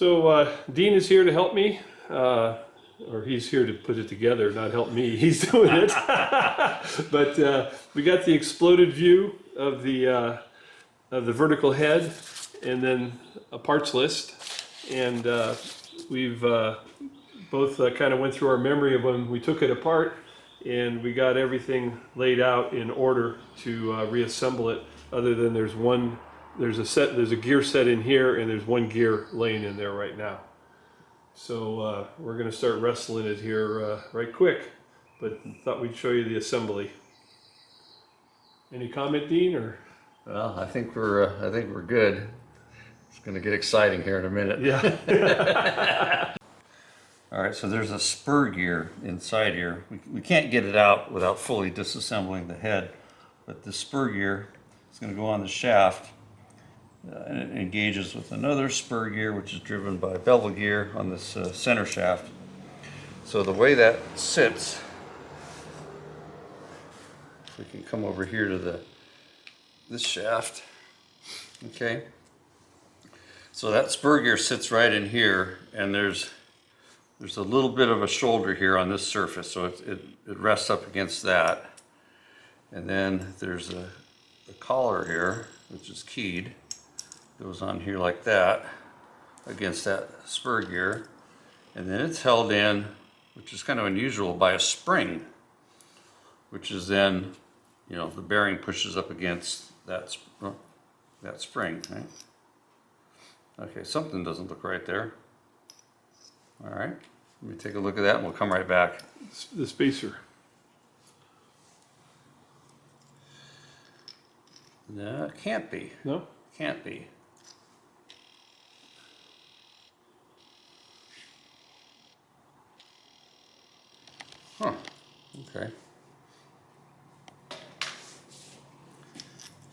So Dean is here to help me, or he's here to put it together, not help me. He's doing it. But we got the exploded view of the vertical head, and then a parts list, and we've both kind of went through our memory of when we took it apart, and we got everything laid out in order to reassemble it. Other than there's a gear set in here, and there's one gear laying in there right now. So we're going to start wrestling it here right quick, but thought we'd show you the assembly. Any comment, Dean? Or well, I think we're good. It's going to get exciting here in a minute. yeah. All right, so there's a spur gear inside here. We can't get it out without fully disassembling the head, but the spur gear is going to go on the shaft, and it engages with another spur gear, which is driven by bevel gear on this center shaft. So the way that sits, we can come over here to this shaft. Okay. So that spur gear sits right in here, and there's a little bit of a shoulder here on this surface, so it rests up against that. And then there's a collar here, which is keyed. Goes on here like that against that spur gear. And then it's held in, which is kind of unusual, by a spring, which is then, you know, the bearing pushes up against that spring, right? Okay, something doesn't look right there. All right, let me take a look at that and we'll come right back. The spacer. No, it can't be. No? Can't be. Huh, okay.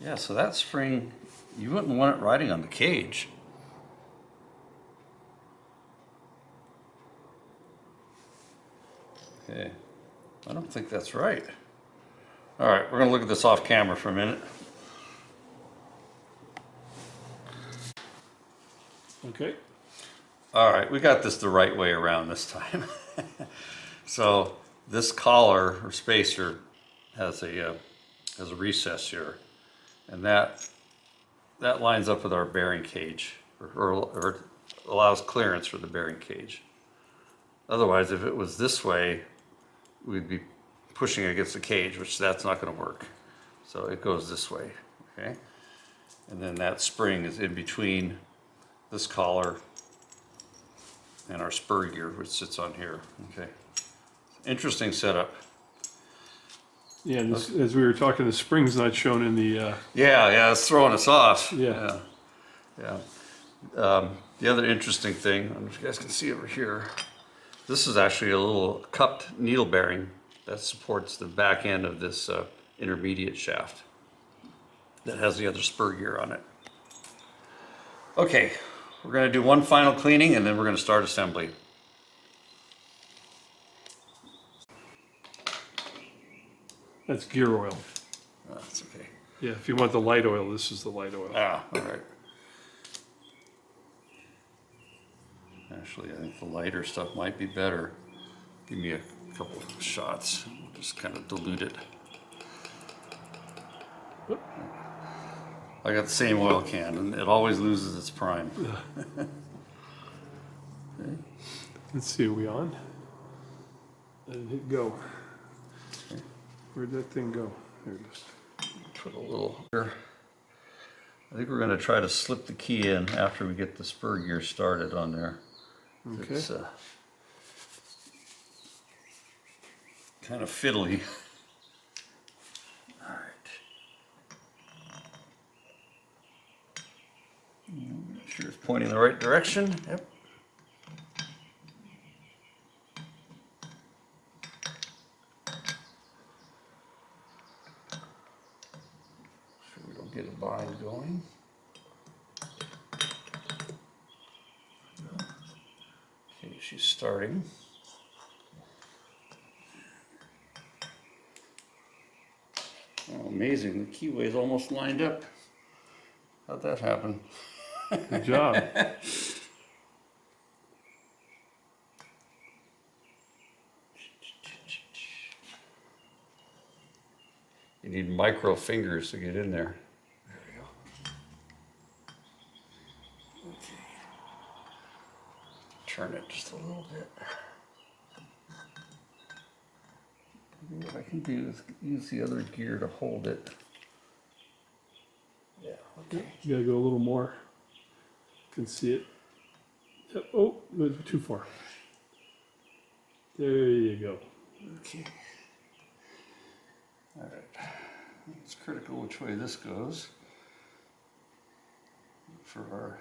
Yeah, so that spring, you wouldn't want it riding on the cage. Okay, I don't think that's right. All right, we're gonna look at this off camera for a minute. Okay. All right, we got this the right way around this time. So this collar or spacer has a recess here, and that lines up with our bearing cage, or allows clearance for the bearing cage. Otherwise, if it was this way, we'd be pushing against the cage, which that's not going to work. So it goes this way, okay? And then that spring is in between this collar and our spur gear, which sits on here, okay? Interesting setup. Yeah, and this, as we were talking, the spring's not shown in the... Yeah, it's throwing us off. Yeah. The other interesting thing, I don't know if you guys can see over here, this is actually a little cupped needle bearing that supports the back end of this intermediate shaft that has the other spur gear on it. Okay, we're going to do one final cleaning and then we're going to start assembly. That's gear oil. Oh, that's okay. Yeah, if you want the light oil, this is the light oil. Ah, all right. Actually, I think the lighter stuff might be better. Give me a couple of shots. We'll just kind of dilute it. Whoop. I got the same oil can, and it always loses its prime. Okay. Let's see, are we on? And hit go. Okay. Where'd that thing go? There it is. Put a little here. I think we're going to try to slip the key in after we get the spur gear started on there. Okay. It's kind of fiddly. All right. Make sure it's pointing in the right direction. Yep. Sure we don't get a bind going. Okay, she's starting. Oh, amazing, the keyway is almost lined up. How'd that happen? Good job. need micro fingers to get in there. There we go. Okay. Turn it just a little bit. Maybe what I can do is use the other gear to hold it. Yeah, okay. You gotta go a little more. You can see it. Yep. Oh, went too far. There you go. Okay. All right. It's critical which way this goes for our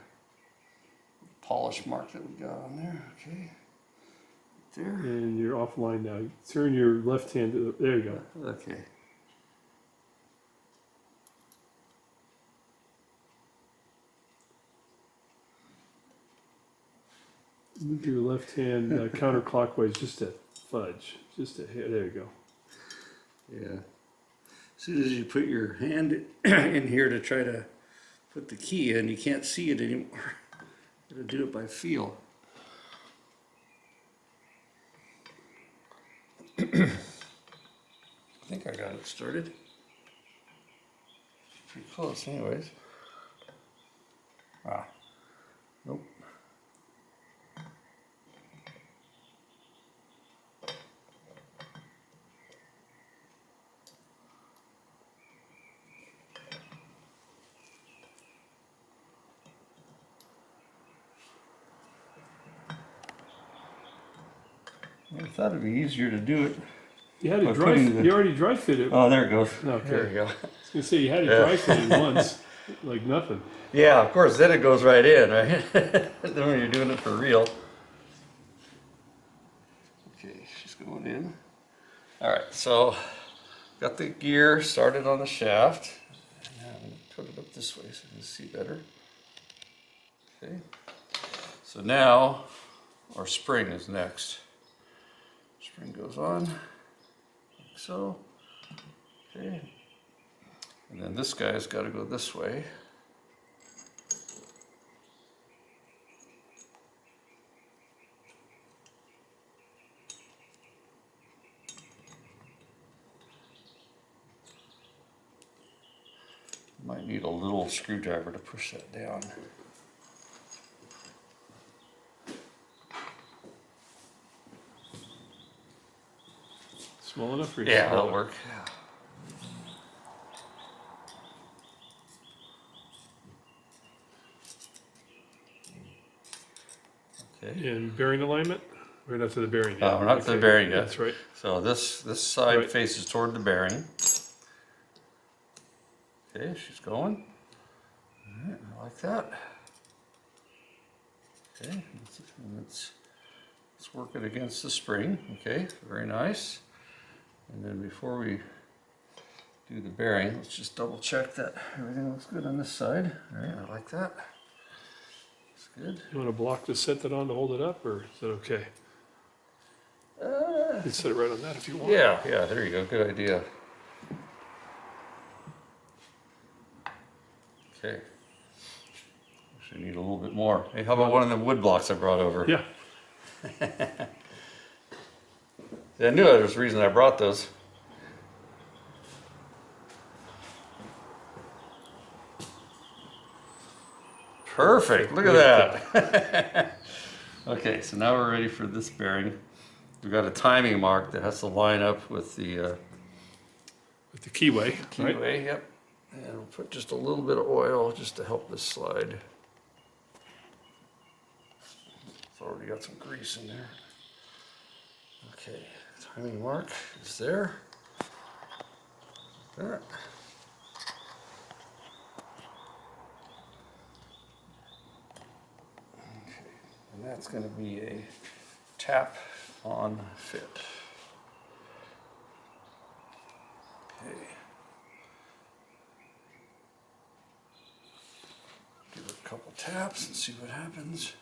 polish mark that we got on there. Okay. There. And you're offline now. Turn your left hand to the, there you go. Okay. Move your left hand counterclockwise just a fudge. Just a hair. There you go. Yeah. As soon as you put your hand in here to try to put the key in, you can't see it anymore. You gotta do it by feel. I think I got it started. Pretty close anyways. Ah, nope. I thought it'd be easier to do it. You had By it dry. putting the- You already dry fit it. Oh, there it goes. Okay. There we go. I was gonna say you had it dry fitted once, like nothing. Yeah, of course, then it goes right in, right? Then when you're doing it for real. Okay, she's going in. All right, so got the gear started on the shaft. And I'm gonna put it up this way so you can see better. Okay, so now our spring is next. Spring goes on, like so. Okay, and then this guy's got to go this way. Might need a little screwdriver to push that down. Small enough for you? Yeah, that'll work. Okay. And bearing alignment? We're not to the bearing yet. No, we're not to the bearing yet. That's right. So this side Right. faces toward the bearing. Okay, she's going. All right, I like that. Okay, let's work it against the spring. Okay, very nice. And then before we do the bearing, let's just double check that everything looks good on this side. All right, I like that. It's good. You want a block to set that on to hold it up, or is that okay? You can set it right on that if you want. Yeah, there you go. Good idea. Okay. Actually need a little bit more. Hey, how about one of them wood blocks I brought over? Yeah. I knew there was a reason I brought those. Perfect. Look at that. Okay, so now we're ready for this bearing. We've got a timing mark that has to line up with the With the keyway, right? keyway. Yep. And we'll put just a little bit of oil just to help this slide. It's already got some grease in there. Okay, timing mark is there. That. Okay, and that's going to be a tap on fit. Okay. Give it a couple taps and see what happens.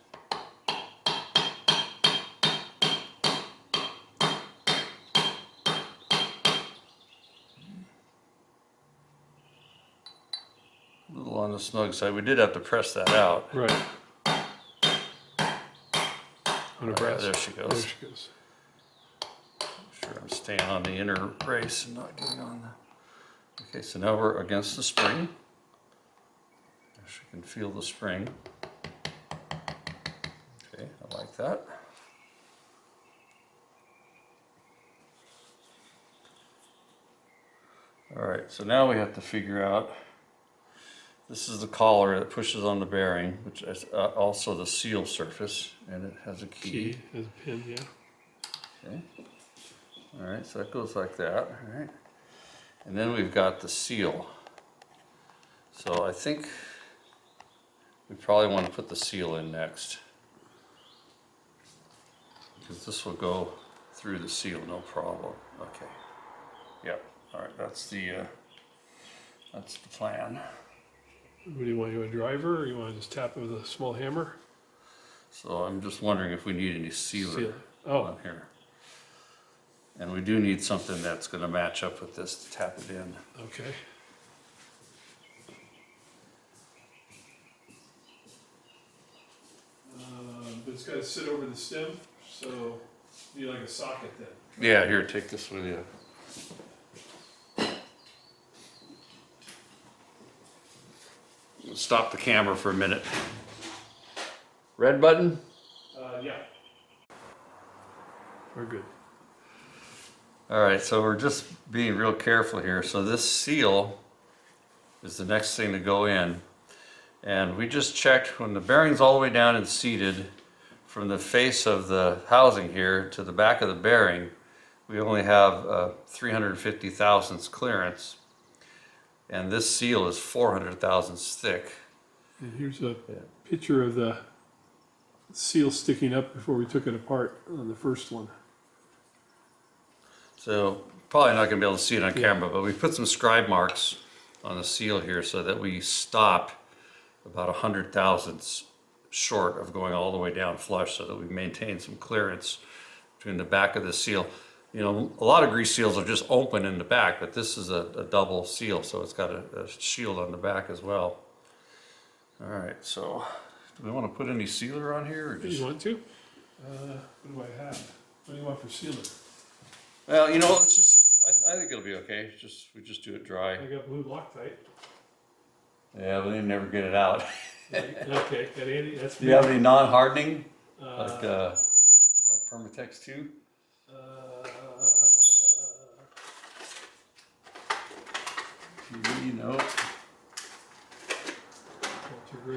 A little on the snug side. We did have to press that out. Right. On a brass. There she There goes. she goes. Sure, I'm staying on the inner brace and not getting on Okay, so now we're against the spring. You can feel the spring. Okay, I like that. All right, so now we have to figure out, this is the collar that pushes on the bearing, which is also the seal surface, and it has a key. Has a pin, yeah. Okay. All right, so that goes like that, all right. And then we've got the seal. So I think we probably want to put the seal in next, because this will go through the seal, no problem. Okay. Yep. All right. That's the plan. What do you want? You want a driver, or you want to just tap it with a small hammer? So I'm just wondering if we need any sealer on Oh, here. And we do need something that's going to match up with this to tap it in. okay. But it's got to sit over the stem, so you need like a socket then. Yeah. Here, take this with you. Stop the camera for a minute. Red button? Yeah. We're good. All right, so we're just being real careful here. So this seal is the next thing to go in. And we just checked when the bearing's all the way down and seated from the face of the housing here to the back of the bearing, we only have 350 thousandths clearance. And this seal is 400 thousandths thick. And here's a picture of the seal sticking up before we took it apart on the first one. So probably not gonna be able to see it on camera, but we put some scribe marks on the seal here so that we stop about 100 thousandths short of going all the way down flush, so that we maintain some clearance between the back of the seal. You know, a lot of grease seals are just open in the back, but this is a double seal, so it's got a shield on the back as well. All right, so do we want to put any sealer on here? Or Do just... you want to? What do I have? What do you want for sealer? Well, you know, it's just, I think it'll be okay. We just do it dry. I got blue Loctite. Yeah, but they never get it out. Okay, got Andy. That's Do you have any non-hardening, like uh, Permatex 2? TV, no.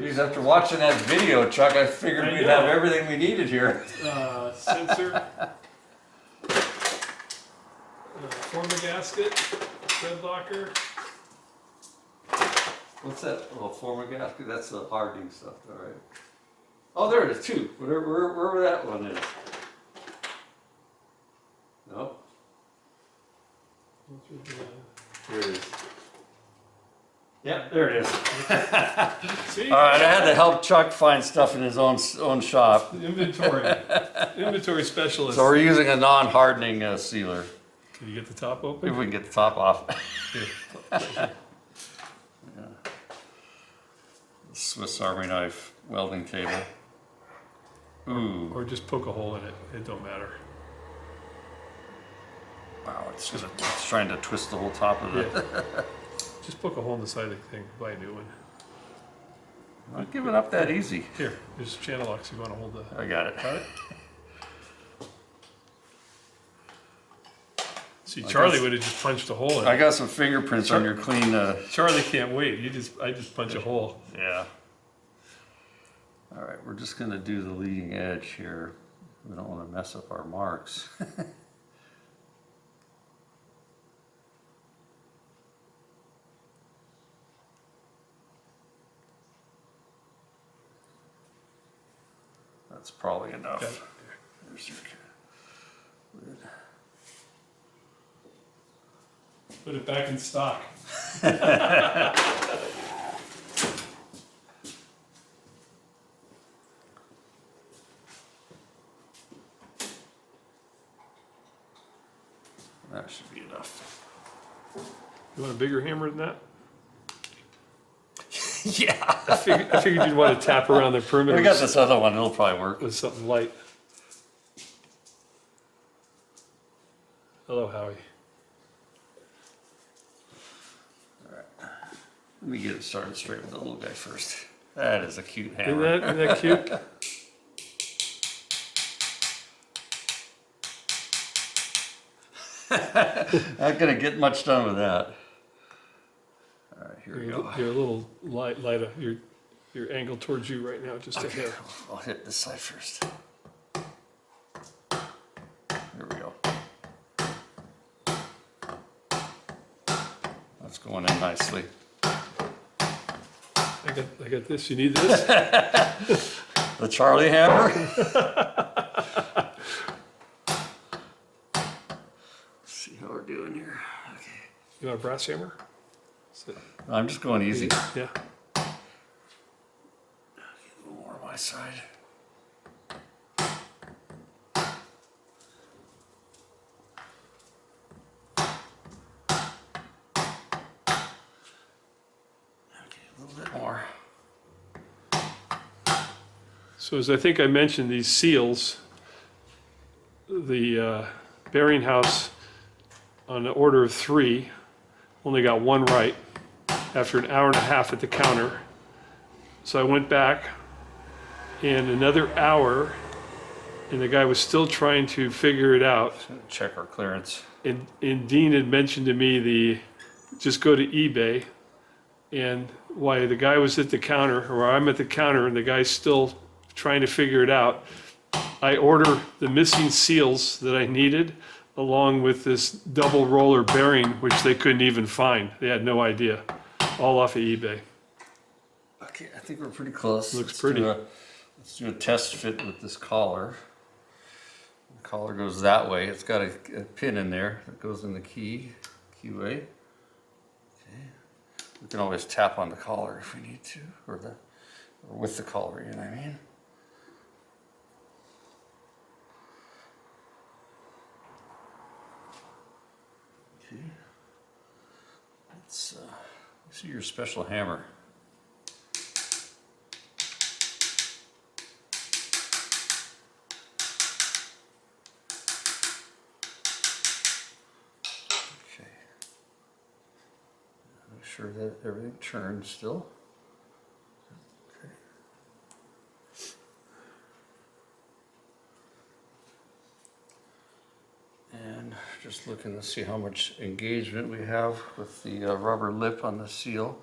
Geez, after watching that video, Chuck, I figured we'd have everything we needed here. Sensor. Forma gasket. Thread locker. What's that? Oh, forma gasket? That's the hardening stuff, all right. Oh, there it is, too. Wherever that one is. No? There it is. Yep, there it is. See? All right, I had to help Chuck find stuff in his own shop. Inventory specialist. So we're using a non-hardening sealer. Can you get the top open? If we can get the top off. Here. Yeah. Swiss Army knife welding table. Ooh. Or just poke a hole in it. It don't matter. Wow, it's trying to twist the whole top of it. Yeah. Just poke a hole in the side of the thing. Buy a new one. I'm not giving up that easy. Here, there's channel locks. You want to hold the... I got it. Got it? See, Charlie would have just punched a hole in I it. got some fingerprints on your clean. Charlie can't wait. I just punch a hole. Yeah. All right, we're just gonna do the leading edge here. We don't want to mess up our marks. That's probably enough. Okay. There's your lid. Put it back in stock. That should be enough. You want a bigger hammer than that? Yeah. I figured you'd want to tap around the perimeter. We got this other one, it'll probably work. With something light. Hello, Howie. Let me get it started straight with the little guy first. That is a cute hammer. Isn't that cute? Not gonna get much done with that. All right, here we go. You're a little light. You're angled towards you right now, just a hair. I'll hit this side first. There we go. That's going in nicely. I got this. You need this? The Charlie hammer. Let's see how we're doing here. Okay. You want a brass hammer? I'm just going easy. Yeah. A little more on my side. Okay, a little bit more. So as I think I mentioned, these seals, the bearing house on the order of 3 only got one right after an hour and a half at the counter. So I went back in another hour and the guy was still trying to figure it out. Check our clearance. And Dean had mentioned to me just go to eBay, and while the guy was at the counter, or I'm at the counter and the guy's still trying to figure it out, I order the missing seals that I needed along with this double roller bearing, which they couldn't even find. They had no idea. All off of eBay. Okay, I think we're pretty close. Looks pretty. Let's do a test fit with this collar. The collar goes that way. It's got a pin in there that goes in the keyway. Okay. We can always tap on the collar if we need to, or with the collar, you know what I mean? Okay. Let's see your special hammer. Okay. Make sure that everything turns still. Okay. And just looking to see how much engagement we have with the rubber lip on the seal.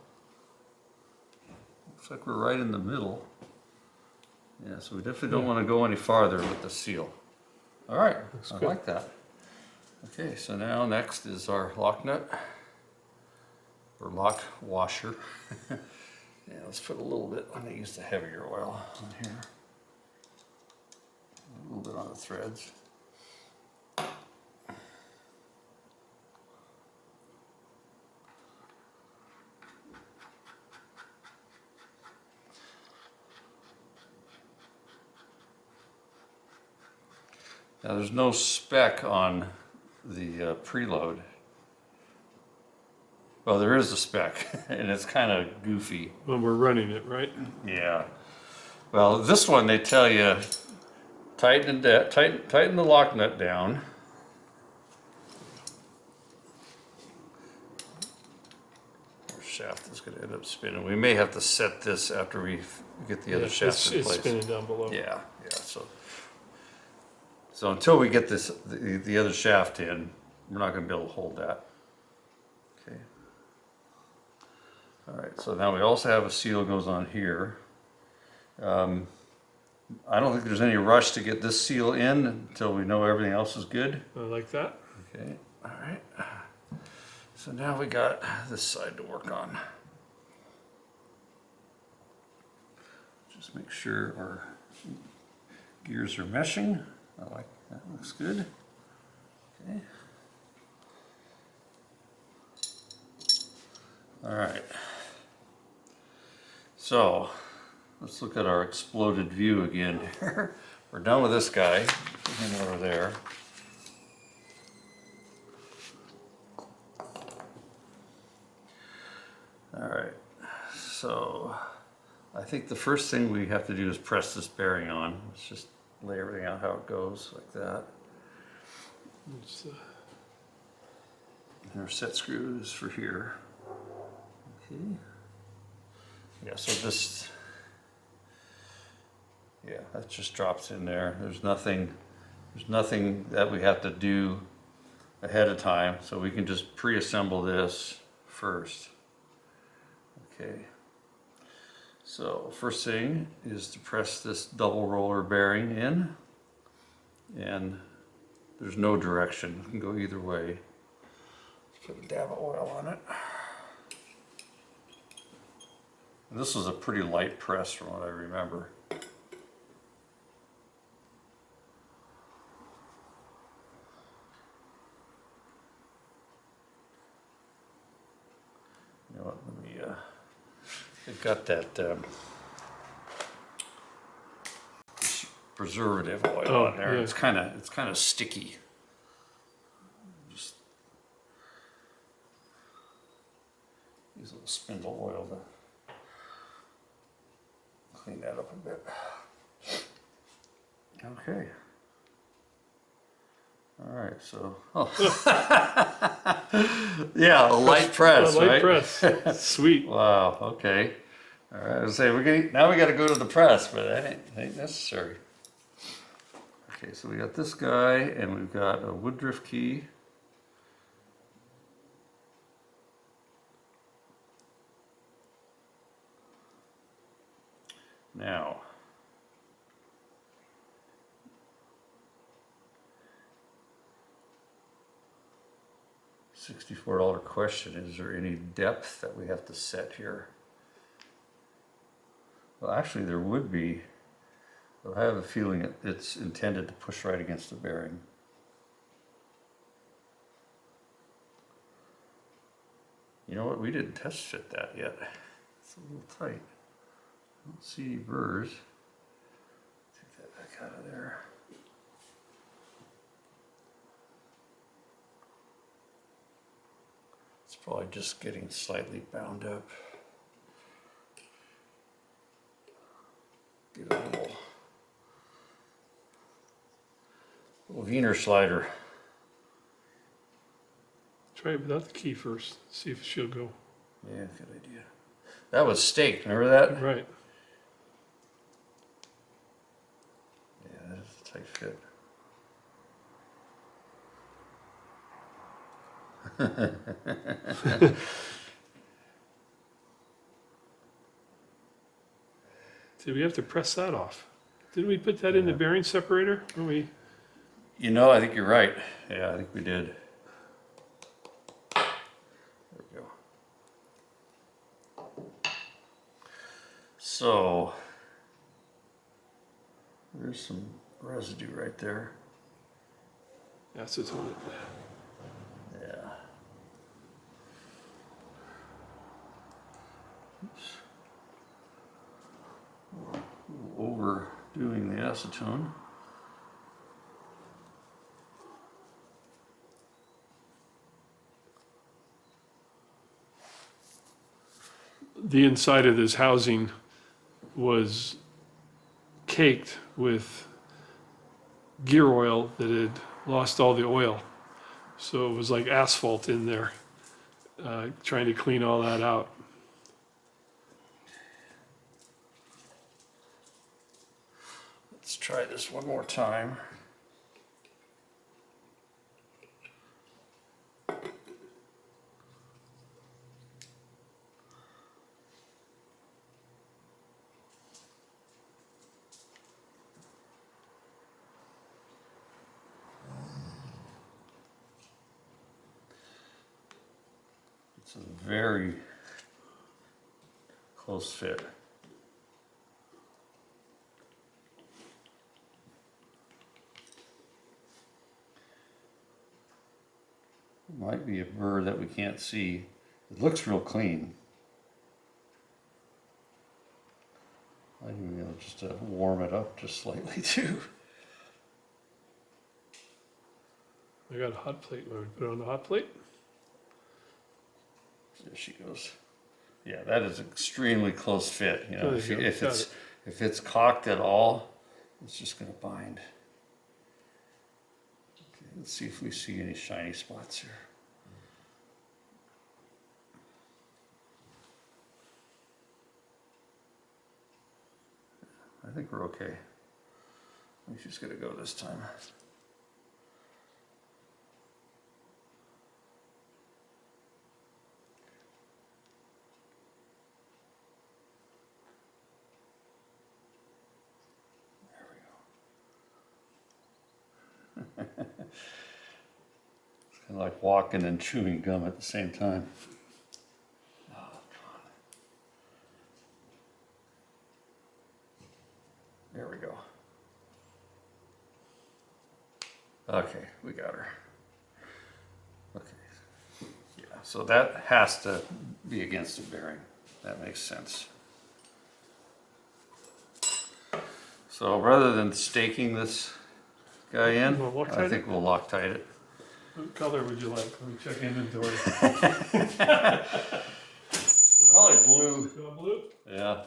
Looks like we're right in the middle. Yeah, so we definitely don't want to go any farther with the seal. All right, I like that. Okay, so now next is our lock nut, or lock washer. Yeah, let's put a little bit, I'm going to use the heavier oil on here. A little bit on the threads. Now there's no spec on the preload. Well, there is a spec, and it's kind of goofy. When we're running it, right? Yeah. Well, this one they tell you tighten the lock nut down. Our shaft is going to end up spinning. We may have to set this after we get the other shaft in place. It's spinning down below. Yeah. So until we get this the other shaft in, we're not going to be able to hold that. Okay. All right. So now we also have a seal goes on here. I don't think there's any rush to get this seal in until we know everything else is good. I like that. Okay. All right. So now we got this side to work on. Just make sure our gears are meshing. I like that, looks good. Okay. All right. So let's look at our exploded view again here. We're done with this guy. Put him over there. All right. So I think the first thing we have to do is press this bearing on. Let's just lay everything out how it goes, like that. And our set screw is for here. Okay. Yeah, so this, yeah, that just drops in there. There's nothing that we have to do ahead of time, so we can just pre-assemble this first. Okay. So first thing is to press this double roller bearing in, and there's no direction. It can go either way. Put a dab of oil on it. This was a pretty light press from what I remember. You know what, let me, it got that preservative oil on there. Yeah. It's kind of sticky. Just use a little spindle oil to clean that up a bit. Okay. All right, so, yeah, a light press, A light right? press. Sweet. Wow, okay. All right, I was saying, now we gotta go to the press, but that ain't necessary. Okay, so we got this guy, and we've got a Woodruff key. Now, $64 question, is there any depth that we have to set here? Well, actually there would be, but I have a feeling it's intended to push right against the bearing. You know what, we didn't test fit that yet. It's a little tight. I don't see any burrs. Take that back out of there. It's probably just getting slightly bound up. Get a little Wiener slider. Try it without the key first. See if she'll go. Yeah, good idea. That was staked, remember that? Right. Yeah, that's a tight fit. Did we have to press that off? Didn't we put that in the bearing separator? When we... You know, I think you're right. Yeah, I think we did. There we go. So, there's some residue right there. Acetone it. Yeah. Oops. Overdoing the acetone. The inside of this housing was caked with gear oil that had lost all the oil. So it was like asphalt in there, trying to clean all that out. Let's try this one more time. It's a very close fit. Might be a burr that we can't see. It looks real clean. I even be able just to warm it up just slightly too. I got a hot plate. Want me to put it on the hot plate? There she goes. Yeah, that is extremely close fit. You know, There you go. if it's cocked at all, it's just going to bind. Okay, let's see if we see any shiny spots here. I think we're okay. I think she's gonna go this time. It's kind of like walking and chewing gum at the same time. Oh, there we go. Okay, we got her. Okay. Yeah, so that has to be against the bearing. That makes sense. So rather than staking this guy in, You wanna Loctite I think we'll Loctite it. What color would you like? Let me check inventory. Probably blue. You want blue? Yeah.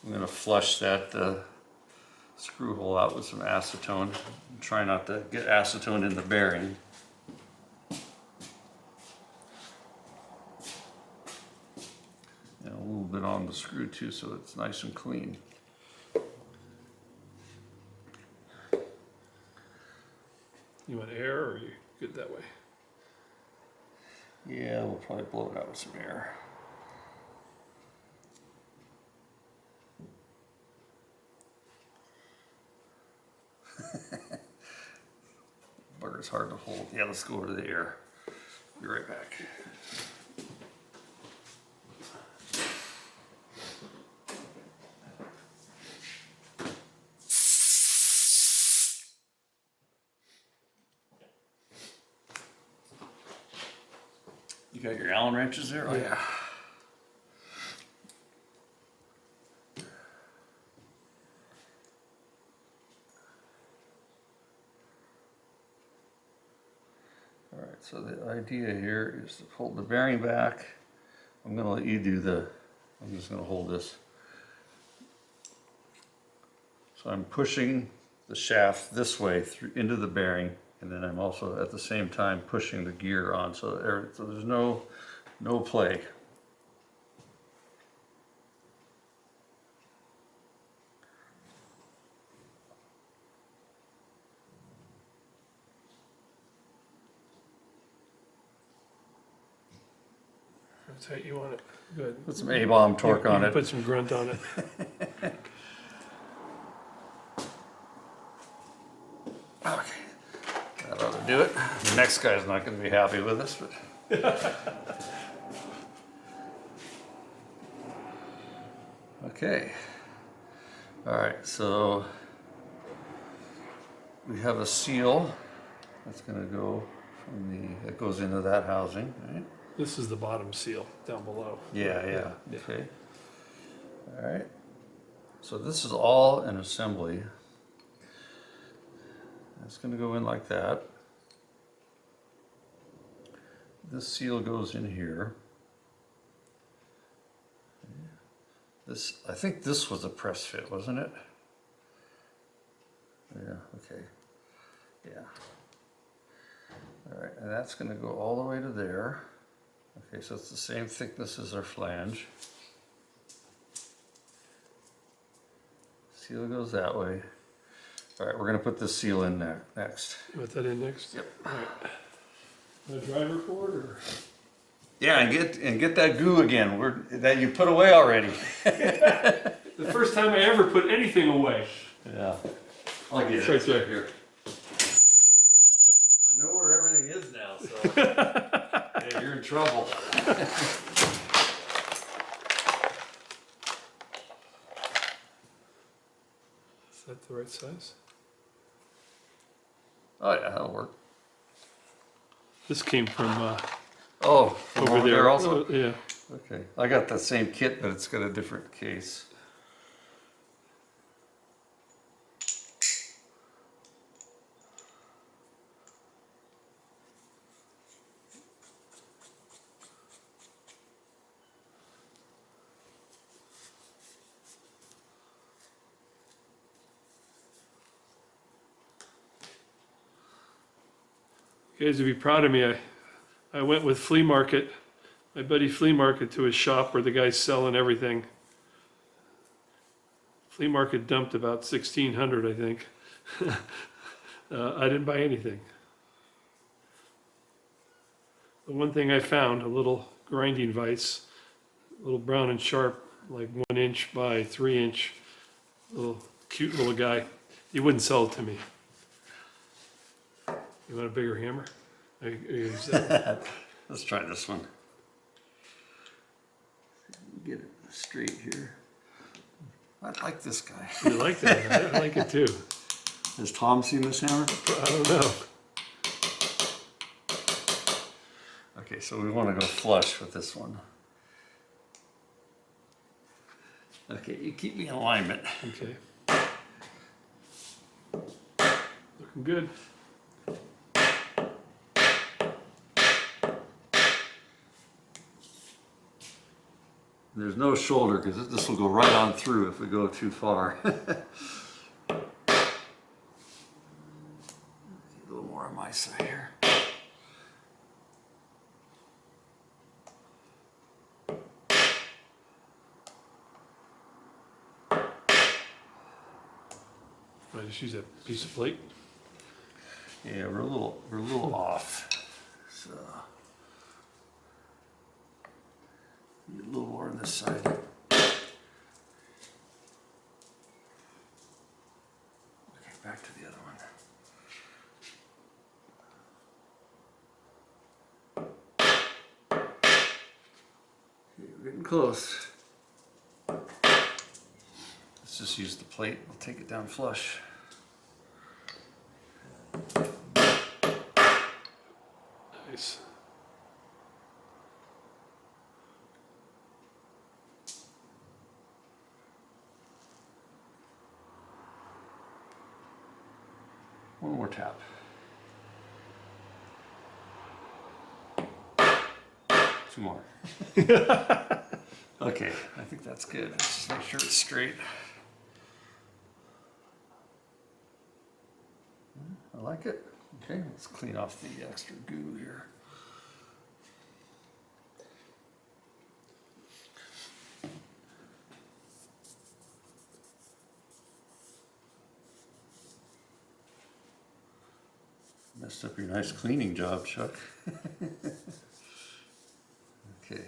I'm gonna flush that screw hole out with some acetone. Try not to get acetone in the bearing. And a little bit on the screw too, so it's nice and clean. You want air or you good that way? Yeah, we'll probably blow it out with some air. Bugger's hard to hold. Yeah, let's go over to the air. Be right back. You got your Allen wrenches there? Oh, yeah. All right, so the idea here is to hold the bearing back. I'm gonna let you do I'm just gonna hold this. So I'm pushing the shaft this way through into the bearing, and then I'm also at the same time pushing the gear on, so there's no play. How tight you want it? Good. Put some A-bomb torque You on can it. put some grunt on it. Okay, that ought to do it. The next guy's not gonna be happy with us, but. Okay. All right, so we have a seal that's gonna go that goes into that housing, right? This is the bottom seal down below. Yeah. Okay. All right. So this is all an assembly. It's going to go in like that. This seal goes in here. I think this was a press fit, wasn't it? Yeah, okay. Yeah. All right, and that's going to go all the way to there. Okay, so it's the same thickness as our flange. Seal goes that way. All right, we're going to put this seal in there next. You want that in next? Yep. All right. A driver cord or? Yeah, and get that goo again that you put away already. The first time I ever put anything away. Yeah. I'll get It's it. right there. Here. I know where everything is now, so yeah, you're in trouble. Is that the right size? Oh yeah, that'll work. This came from Oh, from over there also? Oh, yeah. Okay. I got the same kit, but it's got a different case. You guys would be proud of me. I went with my buddy flea market to his shop where the guy's selling everything. Flea market dumped about 1,600, I think. I didn't buy anything. The one thing I found, a little grinding vise, a little brown and sharp, like 1 inch by 3 inch, little cute little guy. He wouldn't sell it to me. You want a bigger hammer? Let's try this one. Get it straight here. I like this guy. You like that? I like it too. Has Tom seen this hammer? I don't know. Okay, so we want to go flush with this one. Okay, you keep me in alignment. Okay. Looking good. There's no shoulder because this will go right on through if we go too far. A little more on my side here. I just use that piece of plate. Yeah, we're a little off. So need a little more on this side. Okay, back to the other one. Okay, we're getting close. Let's just use the plate. We'll take it down flush. Nice. One more tap. Two more. Okay, I think that's good. Let's just make sure it's straight. I like it. Okay, let's clean off the extra goo here. Messed up your nice cleaning job, Chuck. Okay.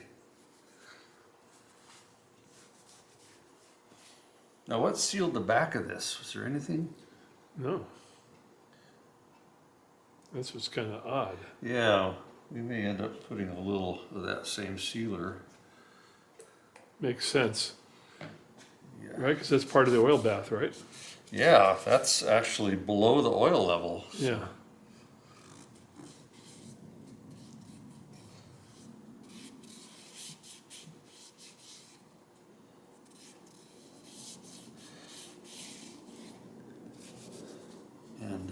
Now what sealed the back of this? Was there anything? No. That's what's kind of odd. Yeah, we may end up putting a little of that same sealer. Makes sense, Yeah. right? Because that's part of the oil bath, right? Yeah, that's actually below the oil level. Yeah. And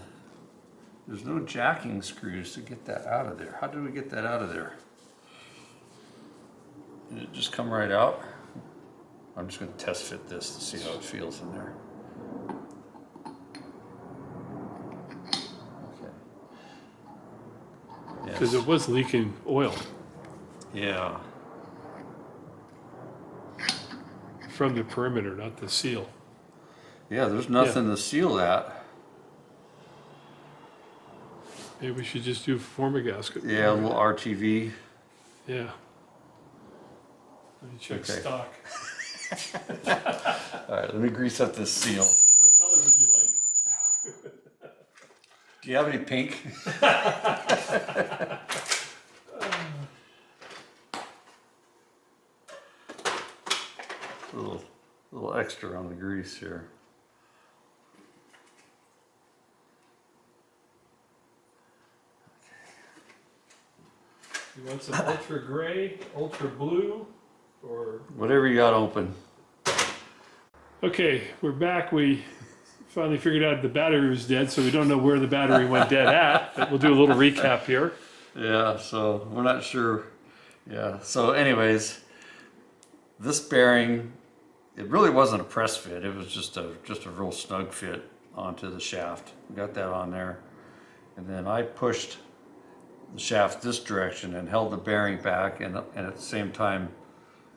there's no jacking screws to get that out of there. How did we get that out of there? Did it just come right out? I'm just going to test fit this to see how it feels in there. Okay. Because it was leaking oil Yeah. from the perimeter, not the seal. Yeah, there's nothing to seal that. Maybe we should just do Formigasket. Yeah, a little RTV. Yeah. Let me check Okay. stock. All right, let me grease up this seal. What color would you like? Do you have any pink? little extra on the grease here. You want some ultra gray, ultra blue, or? Whatever you got open. Okay, we're back. We finally figured out the battery was dead, so we don't know where the battery went dead at, but we'll do a little recap here. Yeah, so we're not sure. Yeah, so anyways, this bearing, it really wasn't a press fit. It was just a real snug fit onto the shaft. We got that on there. And then I pushed the shaft this direction and held the bearing back, and at the same time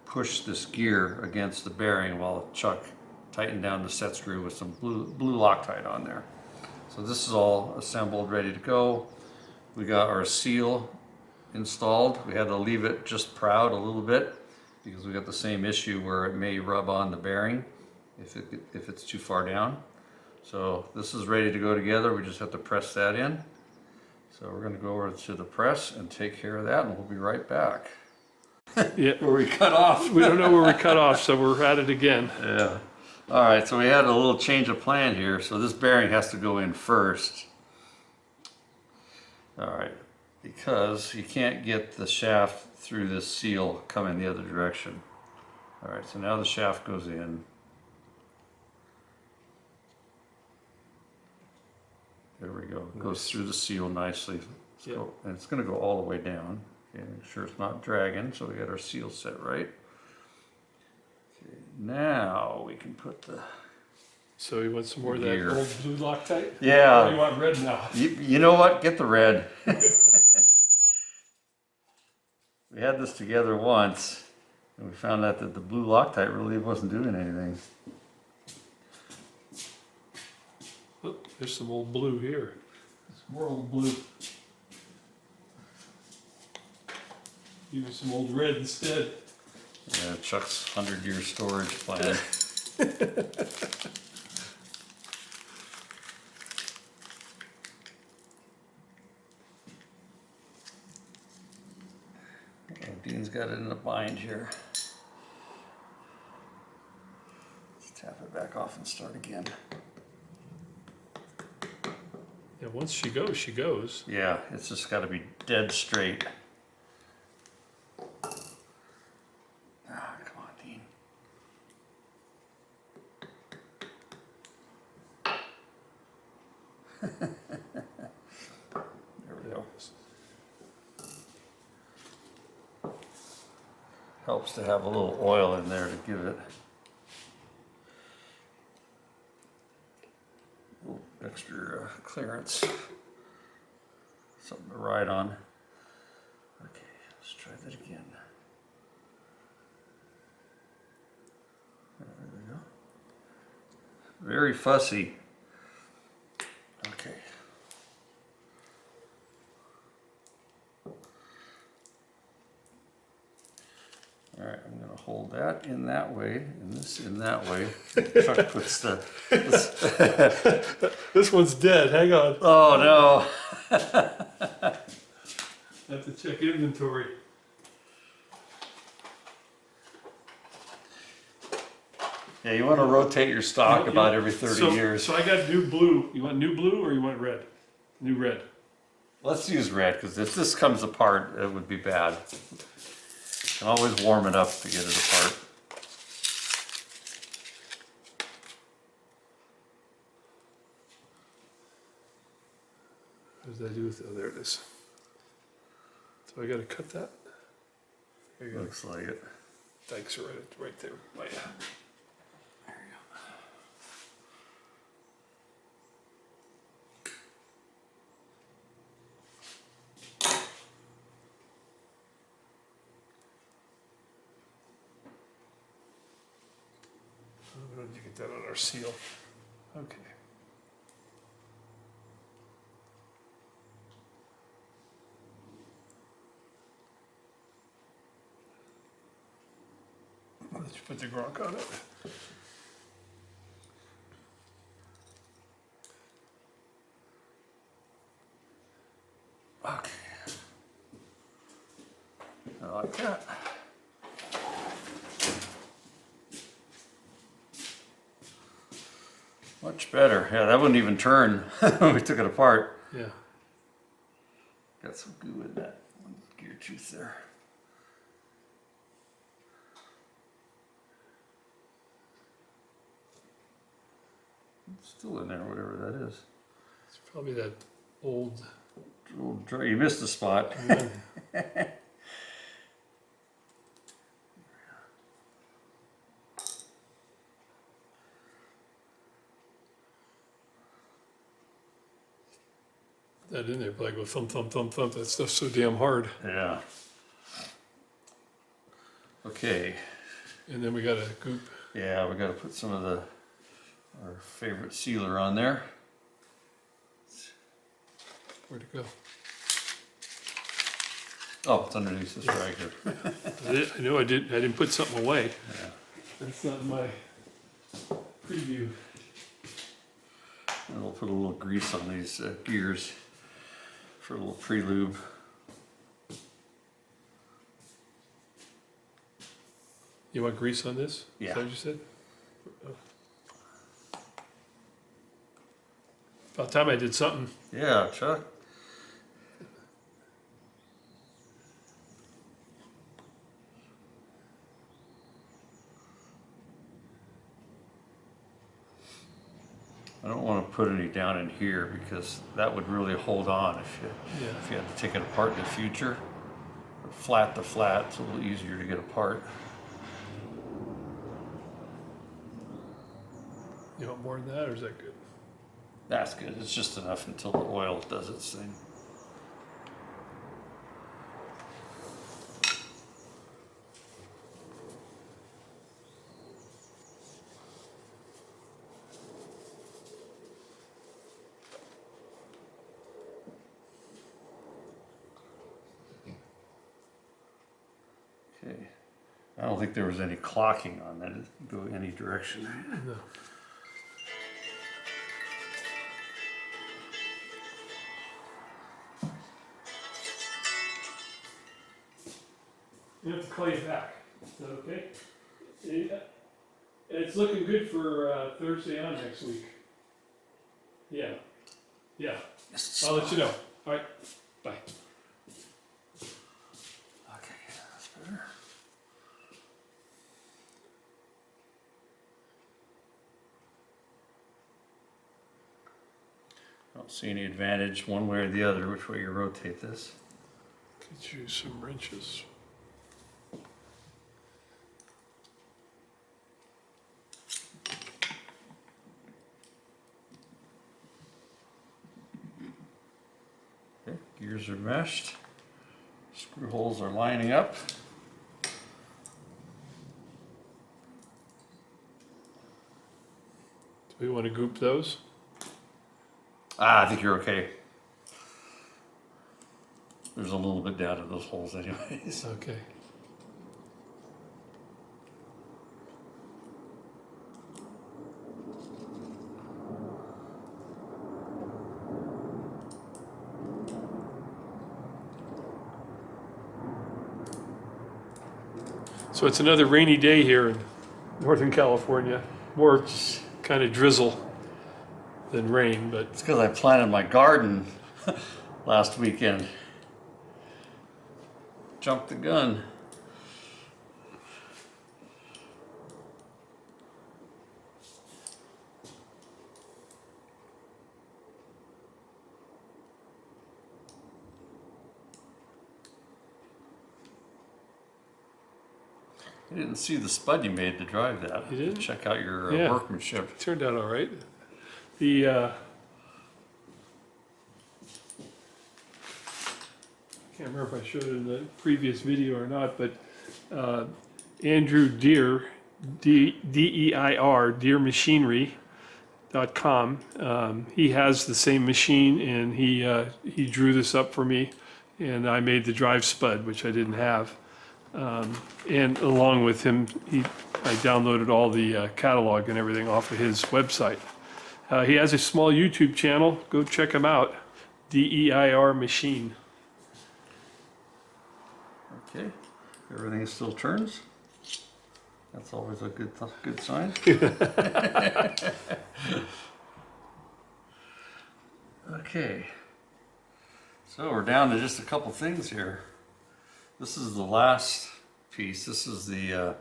pushed this gear against the bearing while Chuck tighten down the set screw with some blue Loctite on there. So this is all assembled, ready to go. We got our seal installed. We had to leave it just proud a little bit because we got the same issue where it may rub on the bearing if it's too far down. So this is ready to go together. We just have to press that in. So we're going to go over to the press and take care of that, and we'll be right back. Yeah. Where we cut off. We don't know where we cut off, so we're at it again. Yeah. All right, so we had a little change of plan here. So this bearing has to go in first. All right, because you can't get the shaft through this seal coming the other direction. All right, so now the shaft goes in. There we go. It goes through the seal nicely. Yep. And it's going to go all the way down. Okay, make sure it's not dragging, so we got our seal set right. Okay, now we can put the... So you want some more of that Gear. old blue Loctite? Yeah. Or do you want red now? You know what? Get the red. We had this together once, and we found out that the blue Loctite really wasn't doing anything. Oh, there's some old blue here. Some more old blue. Use some old red instead. Yeah, Chuck's 100-year storage plan. Dean's got it in a bind here. Let's tap it back off and start again. Yeah, once she goes, she goes. Yeah, it's just got to be dead straight. Ah, come on, Dean. There we go. Helps to have a little oil in there to give it a little extra clearance. Something to ride on. Okay, let's try that again. There we go. Very fussy. Okay. All right, I'm going to hold that in that way, and this in that way. Chuck puts the... This one's dead. Hang on. Oh, no. I have to check inventory. Yeah, you want to rotate your stock about every 30 years. So I got new blue. You want new blue or you want red? New red. Let's use red, because if this comes apart, it would be bad. You can always warm it up to get it apart. What does that do with it? Oh, there it is. So I got to cut that. There you go. Looks like it. Thanks, right there. Oh, yeah. There you go. How did you get that on our seal? Okay. Did you put the grok on it? Okay. I like that. Much better. Yeah, that wouldn't even turn when we took it apart. Yeah. Got some goo in that one gear tooth there. It's still in there, whatever that is. It's probably that old. You missed a spot. That in there, like go thump, thump, thump, thump. That stuff's so damn hard. Yeah. Okay. And then we got a goop. Yeah, we got to put some of the our favorite sealer on there. Where'd it go? Oh, it's underneath this right here. I know I didn't put something away. Yeah. That's not my preview. And we'll put a little grease on these gears for a little pre-lube. You want grease on this? Yeah. Is that what you said? About time I did something. Yeah, Chuck. I don't want to put any down in here because that would really hold on if you had to take it apart in the future. Or flat to flat, it's a little easier to get apart. You want more than that, or is that good? That's good. It's just enough until the oil does its thing. Okay. I don't think there was any clocking on that. It could go any direction. No. You have to call you back. Is that okay? Yeah. It's looking good for Thursday on next week. Yeah. Yeah. I'll let you know. All right. Bye. Okay, that's better. I don't see any advantage one way or the other which way you rotate this. Get you some wrenches. Okay, gears are meshed. Screw holes are lining up. Do we want to group those? I think you're okay. There's a little bit down to those holes anyways. Okay. So it's another rainy day here in Northern California. More kind of drizzle than rain, but It's because I planted my garden last weekend. Jumped the gun. I didn't see the spud you made to drive that. You didn't? Check out your Yeah. workmanship. turned out all right. The I can't remember if I showed it in the previous video or not, but Andrew Deere, D-E-I-R, DeereMachinery.com. He has the same machine, and he drew this up for me, and I made the drive spud, which I didn't have. And along with him, I downloaded all the catalog and everything off of his website. He has a small YouTube channel. Go check him out. DEIR Machine. Okay, everything still turns. That's always a good sign. Okay, so we're down to just a couple things here. This is the last piece. This is the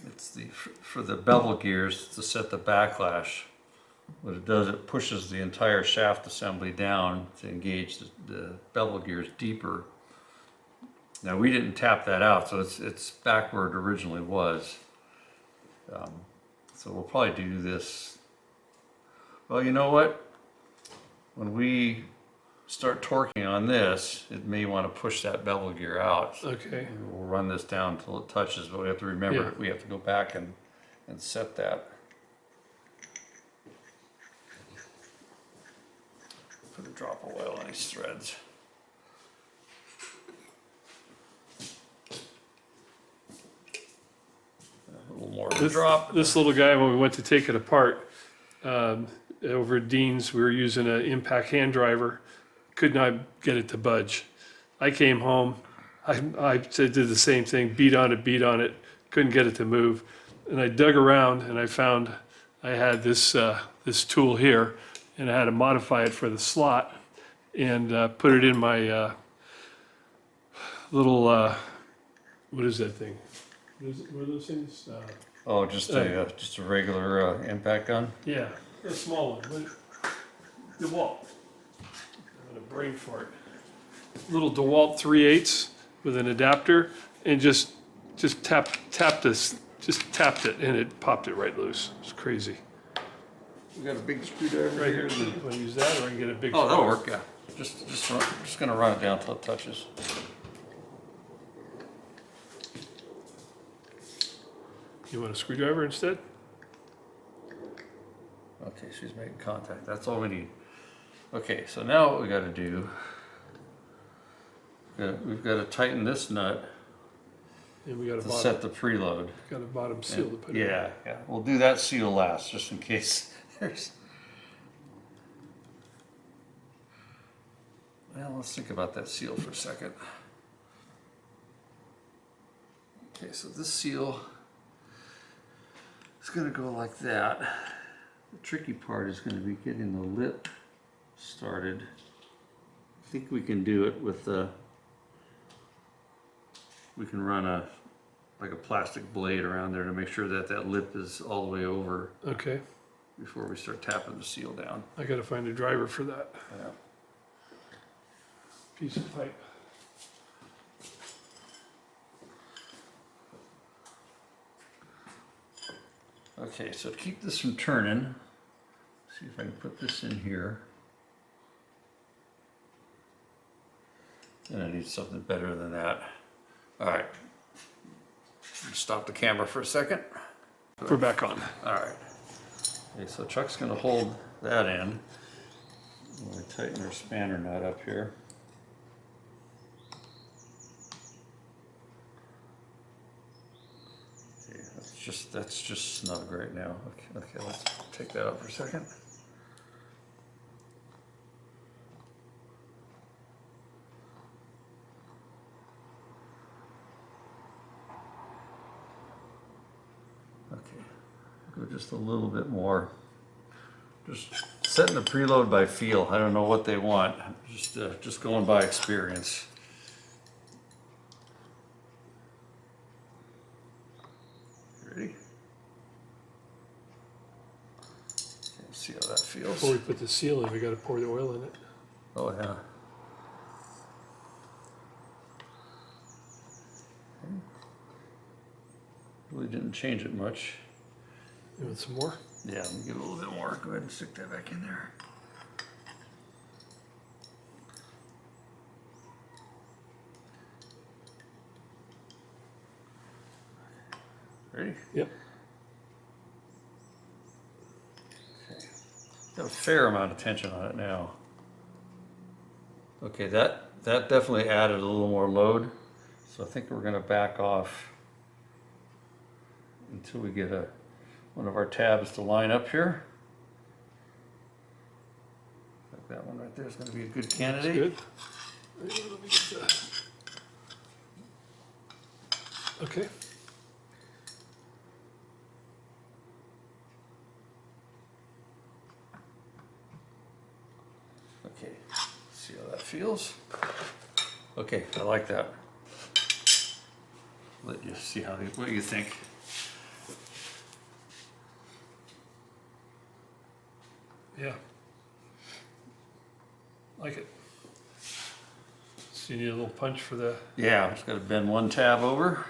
it's for the bevel gears to set the backlash. What it does, it pushes the entire shaft assembly down to engage the bevel gears deeper. Now we didn't tap that out, so it's back where it originally was. So we'll probably do this. Well, you know what? When we start torquing on this, it may want to push that bevel gear out. Okay. We'll run this down until it touches, but we have to remember Yeah. we have to go back and and set that. Put a drop of oil on these threads. A little more of a drop. This little guy, when we went to take it apart, over at Dean's, we were using an impact hand driver, could not get it to budge. I came home, I did the same thing, beat on it, couldn't get it to move. And I dug around and I found I had this, this tool here, and I had to modify it for the slot and put it in my little, what is that thing? What are those things? Oh, just a regular impact gun? Yeah, a small one. DeWalt. I'm gonna brain fart. Little DeWalt 3/8 with an adapter, and just tapped it, and it popped it right loose. It's crazy. We got a big screwdriver Right here. Want to use that, or I can get a big. Oh, that'll work. Yeah. Just gonna run it down till it touches. You want a screwdriver instead? Okay, she's making contact. That's all we need. Okay, so now what we got to do, we've got to tighten this nut And we got a to bottom. set the preload. Got a bottom seal to put it. Yeah, yeah. We'll do that seal last, just in case there's. Well, let's think about that seal for a second. Okay, so this seal is going to go like that. The tricky part is going to be getting the lip started. I think we can do it with we can run like a plastic blade around there to make sure that that lip is all the way over Okay, before we start tapping the seal down. I got to find a driver for that Yeah. piece of pipe. Okay, so to keep this from turning, see if I can put this in here. And I need something better than that. All right. Stop the camera for a second. We're back on. All right. Okay, so Chuck's gonna hold that in. We tighten our spanner nut up here. Okay, that's just snug right now. Okay, let's take that out for a second. Okay, go just a little bit more. Just setting the preload by feel. I don't know what they want. Just going by experience. Ready? Okay, see how that feels. Before we put the seal in, we got to pour the oil in it. Oh yeah. Really didn't change it much. You want some more? Yeah, let me give it a little bit more. Go ahead and stick that back in there. Ready? Yep. Okay. Got a fair amount of tension on it now. Okay, that definitely added a little more load. So I think we're going to back off until we get one of our tabs to line up here. I think that one right there is going to be a good candidate. Good. Let me get that. Okay. Okay, see how that feels? Okay, I like that. Let you see what you think. Yeah. Like it. So you need a little punch for the. Yeah, just got to bend one tab over.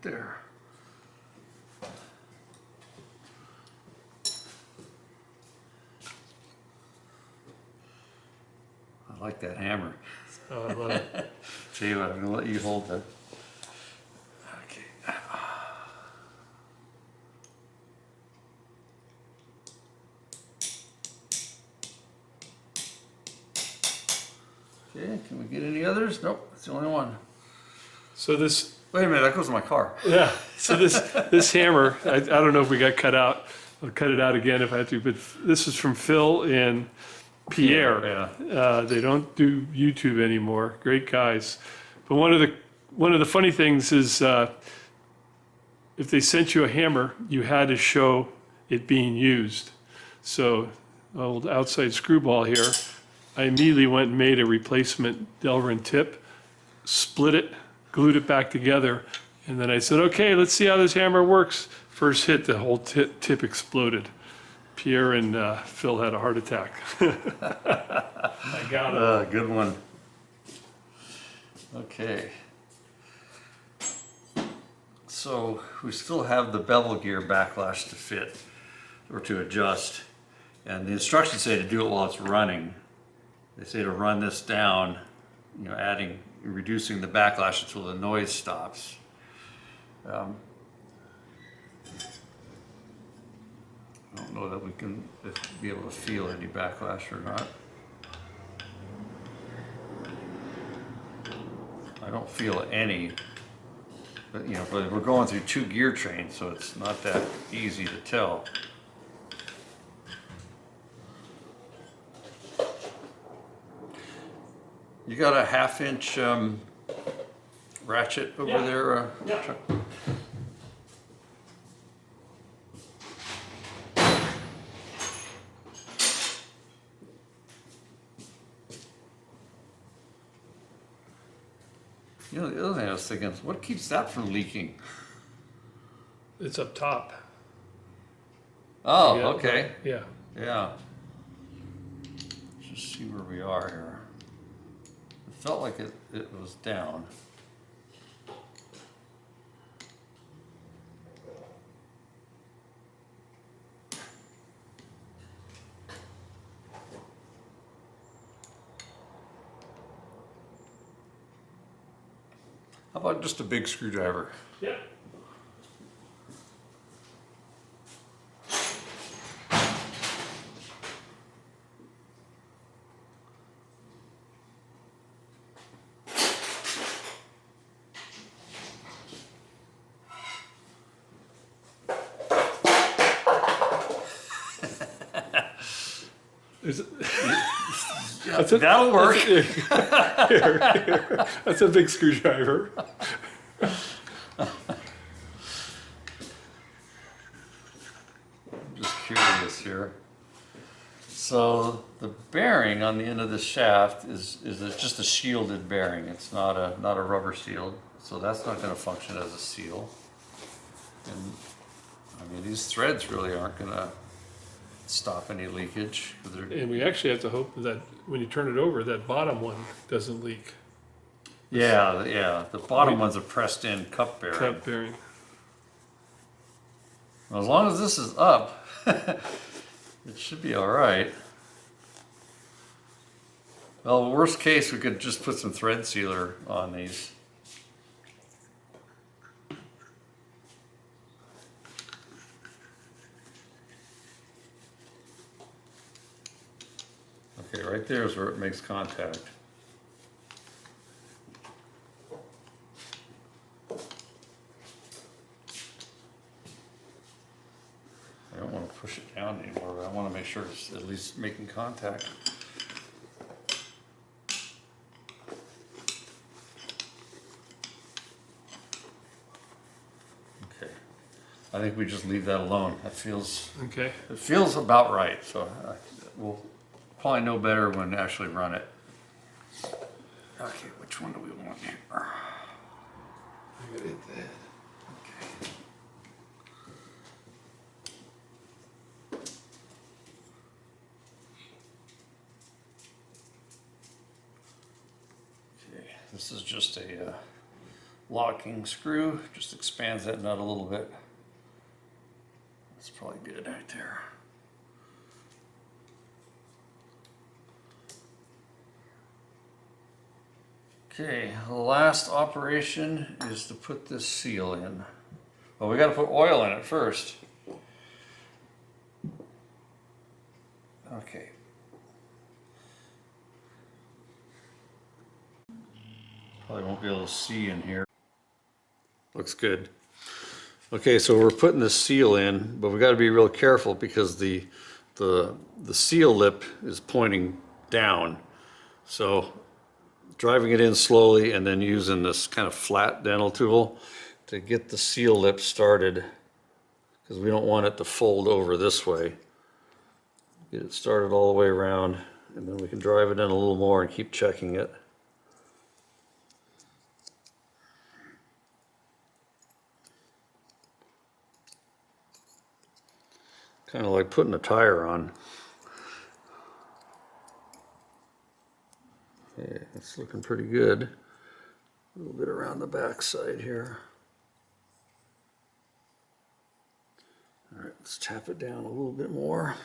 There. like that hammer. Oh, I love it. Tell you what, I'm gonna let you hold that. Okay. Okay, can we get any others? Nope, that's the only one. So this, Wait a minute, that goes in my car. yeah, so this hammer, I don't know if we got cut out. I'll cut it out again if I have to, but this is from Phil and Pierre. Yeah. They don't do YouTube anymore. Great guys. But one of the funny things is if they sent you a hammer, you had to show it being used. So old outside screwball here, I immediately went and made a replacement Delrin tip, split it, glued it back together, and then I said, okay, let's see how this hammer works. First hit, the whole tip exploded. Pierre and Phil had a heart attack. I got it. Good one. Okay. So we still have the bevel gear backlash to fit or to adjust. And the instructions say to do it while it's running. They say to run this down, you know, reducing the backlash until the noise stops. I don't know that we can be able to feel any backlash or not. I don't feel any, but you know, but we're going through 2 gear trains, so it's not that easy to tell. You got a 1/2 inch ratchet over there? Yeah. Chuck? You know, the other thing I was thinking is, what keeps that from leaking? It's up top. Oh, Yeah. okay. Yeah. Yeah. Let's just see where we are here. It felt like it was down. How about just a big screwdriver? Yeah. Is it, That'll work. That's a big screwdriver. Just curious here. So the bearing on the end of the shaft is just a shielded bearing. It's not a rubber shield, so that's not going to function as a seal. And I mean, these threads really aren't going to stop any leakage. And we actually have to hope that when you turn it over, that bottom one doesn't leak. Yeah. The bottom one's a pressed-in cup bearing. Cup bearing. Well, as long as this is up, it should be all right. Well, worst case, we could just put some thread sealer on these. Okay, right there is where it makes contact. I don't want to push it down anymore, but I want to make sure it's at least making contact. Okay, I think we just leave that alone. That feels, Okay. it feels about right, so we'll probably know better when to actually run it. Okay, which one do we want here? I gotta hit that. Okay, this is just a locking screw, just expands that nut a little bit. That's probably good right there. Okay, the last operation is to put this seal in. Well, we got to put oil in it first. Okay. Probably won't be able to see in here. Looks good. Okay, so we're putting the seal in, but we got to be real careful because the seal lip is pointing down. So driving it in slowly and then using this kind of flat dental tool to get the seal lip started, because we don't want it to fold over this way. Get it started all the way around, and then we can drive it in a little more and keep checking it. Kind of like putting a tire on. Okay, it's looking pretty good. A little bit around the back side here. All right, let's tap it down a little bit more.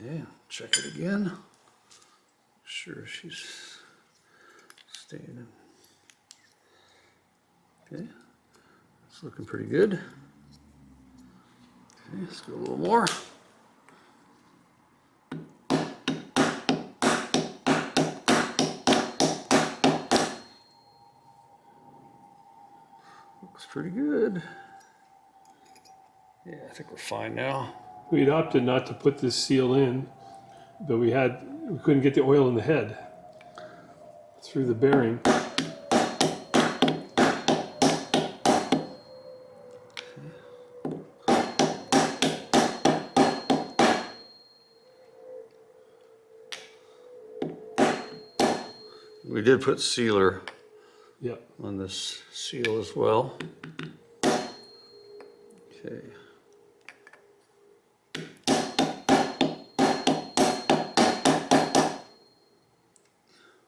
Okay, check it again. Sure she's staying in. Okay, it's looking pretty good. Okay, let's go a little more. Looks pretty good. Yeah, I think we're fine now. We'd opted not to put this seal in, but we couldn't get the oil in the head through the bearing. We did put sealer Yep. on this seal as well. Okay.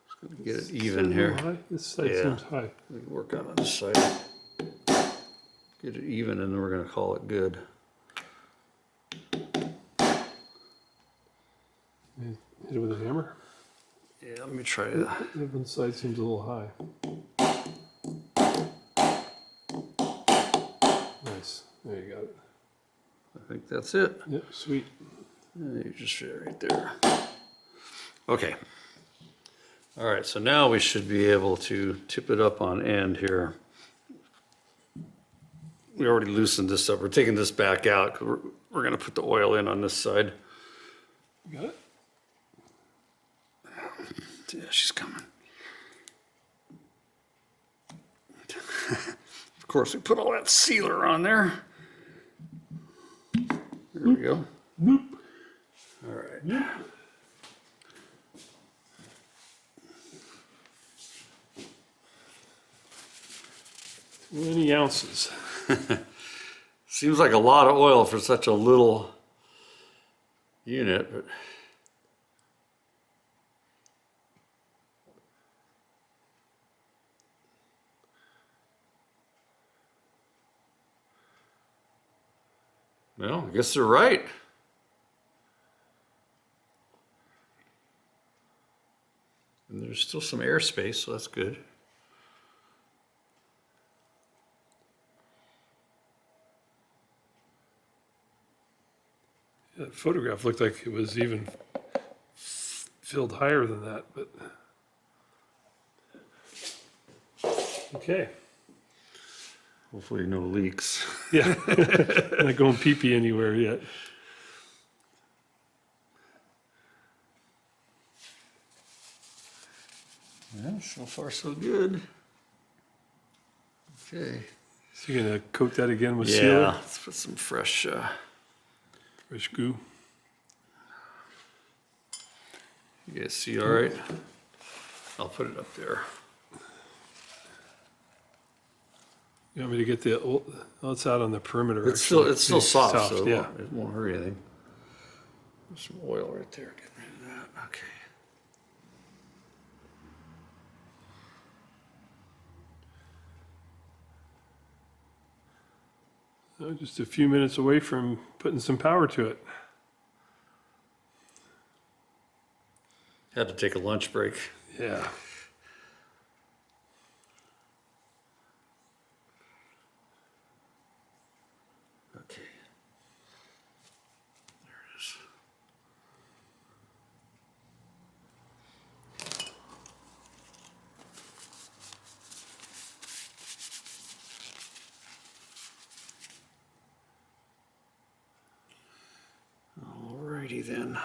Just gonna get it even here. High. This side Yeah. seems high. We can work on this side. Get it even, and then we're gonna call it good. Hit it with a hammer. Yeah, let me try that. The one side seems a little high. Nice. There you got it. I think that's it. Yep, sweet. And you just fit it right there. Okay. All right, so now we should be able to tip it up on end here. We already loosened this up. We're taking this back out because we're going to put the oil in on this side. You got it? Yeah, she's coming. Of course, we put all that sealer on there. There we go. Nope. All right. Nope. 20 ounces. Seems like a lot of oil for such a little unit, but well, I guess they're right. And there's still some airspace, so that's good. Yeah, the photograph looked like it was even filled higher than that, but okay. Hopefully no leaks. Yeah, not going pee-pee anywhere yet. Yeah, so far so good. Okay. So you're gonna coat that again with Yeah, sealer? let's put some fresh, Fresh goo? you guys see all right? I'll put it up there. You want me to get the, oh, it's out on the perimeter. It's still actually. soft, so yeah. it won't hurt anything. There's some oil right there. Get rid of that. Okay. Just a few minutes away from putting some power to it. Had to take a lunch break. Yeah. Okay. There it is. Alrighty then.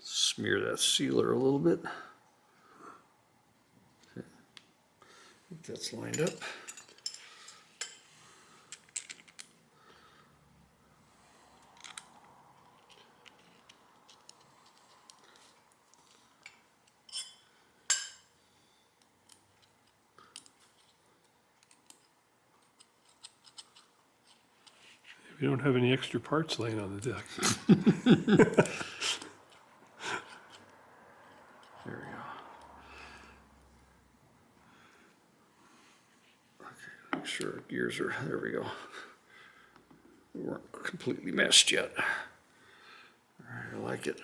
Smear that sealer a little bit. Okay. I think that's lined up. We don't have any extra parts laying on the deck. There we go. Okay, make sure our gears are, there we go. We weren't completely meshed yet. All right, I like it.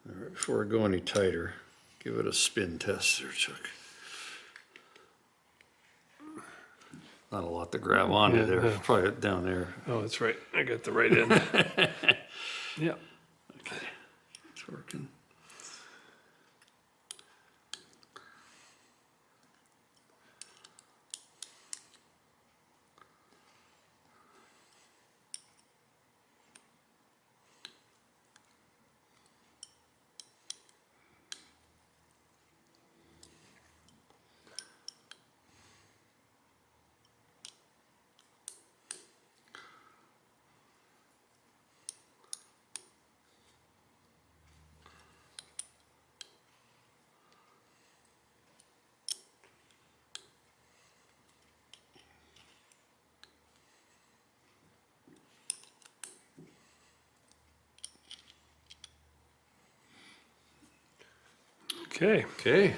All right, before I go any tighter, give it a spin test there, Chuck. Not a lot to grab onto Yeah, there, no. probably down there. Oh, that's right. I got the right end. Yeah. Okay, it's working. Okay. Okay,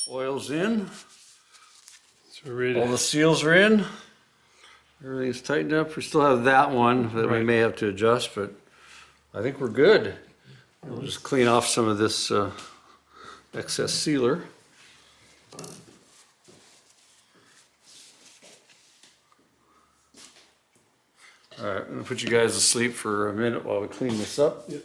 oil's in. So we're ready All to, the seals are in. Everything's tightened up. We still have that one that we Right. may have to adjust, but I think we're good. We'll just clean off some of this excess sealer. All right, I'm gonna put you guys to sleep for a minute while we clean this up. Yep.